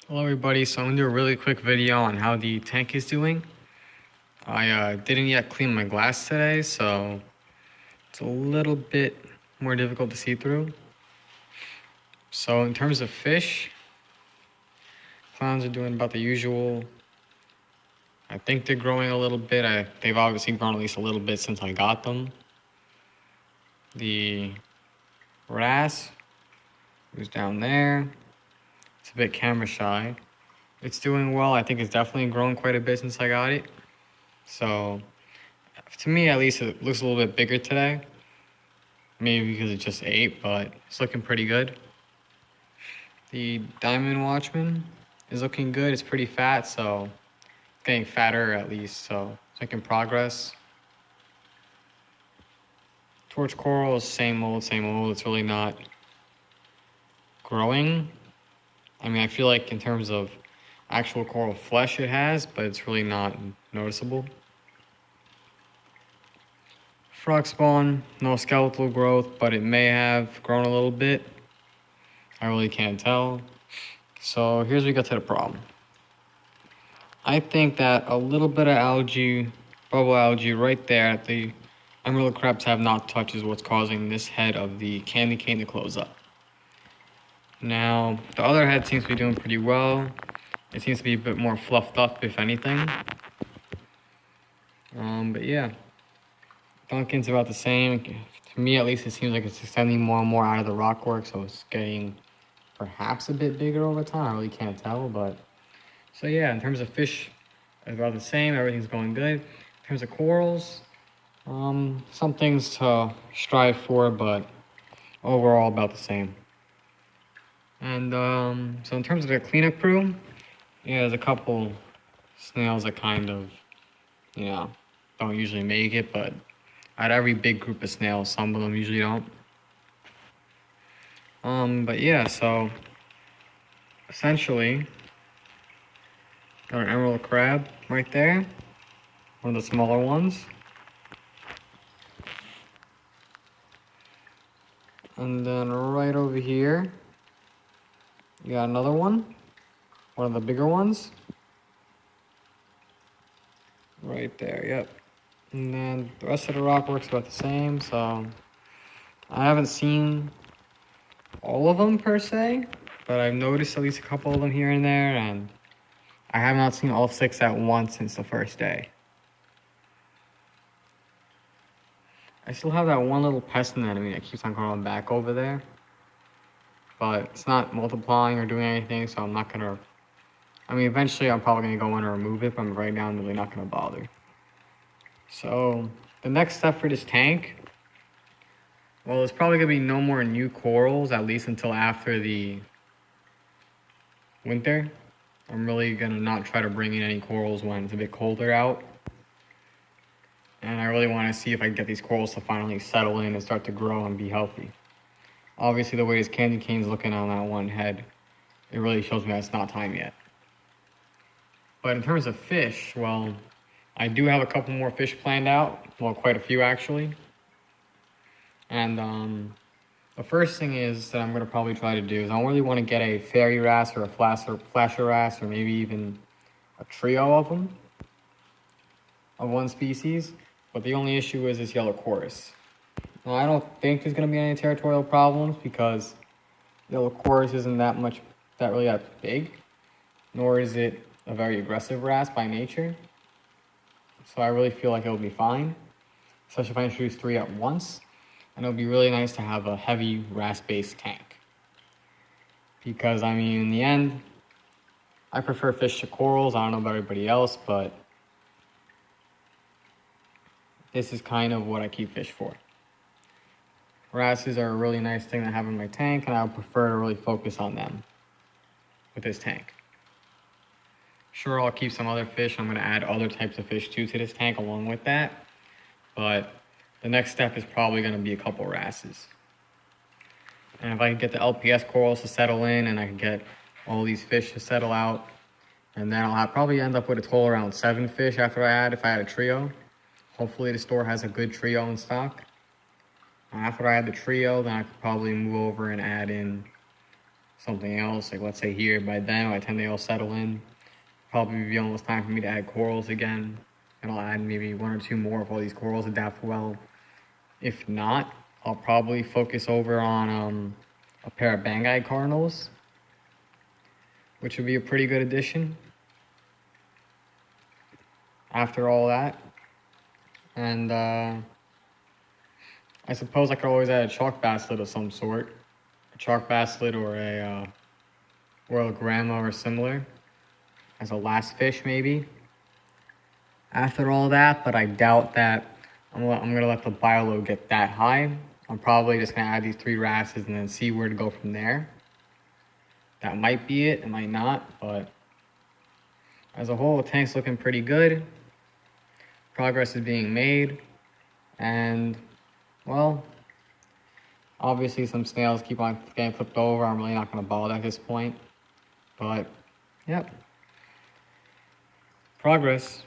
Hello everybody, so I'm going to do a really quick video on how the tank is doing. I didn't yet clean my glass today, so it's a little bit more difficult to see through. So in terms of fish, clowns are doing about the usual. I think they're growing a little bit. They've obviously grown at least a little bit since I got them. The wrasse, who's down there, it's a bit camera shy. It's doing well. I think it's definitely grown quite a bit since I got it. So to me, at least, it looks a little bit bigger today. Maybe because it just ate, but it's looking pretty good. The Diamond Watchman is looking good. It's pretty fat, so it's getting fatter at least, so it's making progress. Torch Coral is same old, same old. It's really not growing. I mean, I feel like in terms of actual coral flesh it has, but it's really not noticeable. Frog spawn, no skeletal growth, but it may have grown a little bit. I really can't tell. So here's where we get to the problem. I think that a little bit of algae, bubble algae right there at the emerald crabs have not touched is what's causing this head of the candy cane to close up. Now, the other head seems to be doing pretty well. It seems to be a bit more fluffed up, if anything. But yeah, Duncan's about the same. To me, at least, it seems like it's extending more and more out of the rockwork, so it's getting perhaps a bit bigger over time. I really can't tell, but so yeah, in terms of fish, it's about the same. Everything's going good. In terms of corals, some things to strive for, but overall about the same. And so in terms of the cleanup crew, yeah, there's a couple snails that kind of, don't usually make it, but out of every big group of snails, some of them usually don't. But yeah, so essentially, got an emerald crab right there, one of the smaller ones. And then right over here, you got another one of the bigger ones. Right there, yep. And then the rest of the rock works about the same, so I haven't seen all of them per se, but I've noticed at least a couple of them here and there, and I have not seen all 6 at once since the first day. I still have that one little pest anemone that keeps on crawling back over there, but it's not multiplying or doing anything, so I'm not gonna, eventually I'm probably gonna go in and remove it, but right now I'm really not gonna bother. So the next step for this tank, well, there's probably gonna be no more new corals, at least until after the winter. I'm really gonna not try to bring in any corals when it's a bit colder out. And I really wanna see if I can get these corals to finally settle in and start to grow and be healthy. Obviously, the way this candy cane's looking on that one head, it really shows me that it's not time yet. But in terms of fish, well, I do have a couple more fish planned out. Well, quite a few actually. And the first thing is that I'm going to probably try to do is I really want to get a fairy wrasse or a flasher wrasse, or maybe even a trio of them, of one species. But the only issue is this yellow chorus. Now, I don't think there's going to be any territorial problems because yellow chorus isn't that big, nor is it a very aggressive wrasse by nature. So I really feel like it'll be fine, especially if I introduce 3 at once. And it'll be really nice to have a heavy wrasse-based tank. Because, in the end, I prefer fish to corals. I don't know about everybody else, but this is kind of what I keep fish for. Wrasses are a really nice thing to have in my tank, and I would prefer to really focus on them with this tank. Sure, I'll keep some other fish. I'm going to add other types of fish too to this tank along with that. But the next step is probably going to be a couple wrasses. And if I can get the LPS corals to settle in and I can get all these fish to settle out, and then I'll probably end up with a total around 7 fish if I add a trio. Hopefully the store has a good trio in stock. And after I add the trio, then I could probably move over and add in something else. Like let's say here, by then, by the time they all settle in, probably be almost time for me to add corals again. And I'll add maybe 1 or 2 more if all these corals adapt well. If not, I'll probably focus over on a pair of Banggai cardinals, which would be a pretty good addition after all that. And I suppose I could always add a chalk basslet of some sort, a chalk basslet or a Royal Grandma or similar as a last fish maybe after all that, but I doubt that I'm gonna let the bio load get that high. I'm probably just gonna add these 3 wrasses and then see where to go from there. That might be it might not, but as a whole, the tank's looking pretty good. Progress is being made, and well, obviously some snails keep on getting flipped over. I'm really not gonna bother at this point, but yep, progress.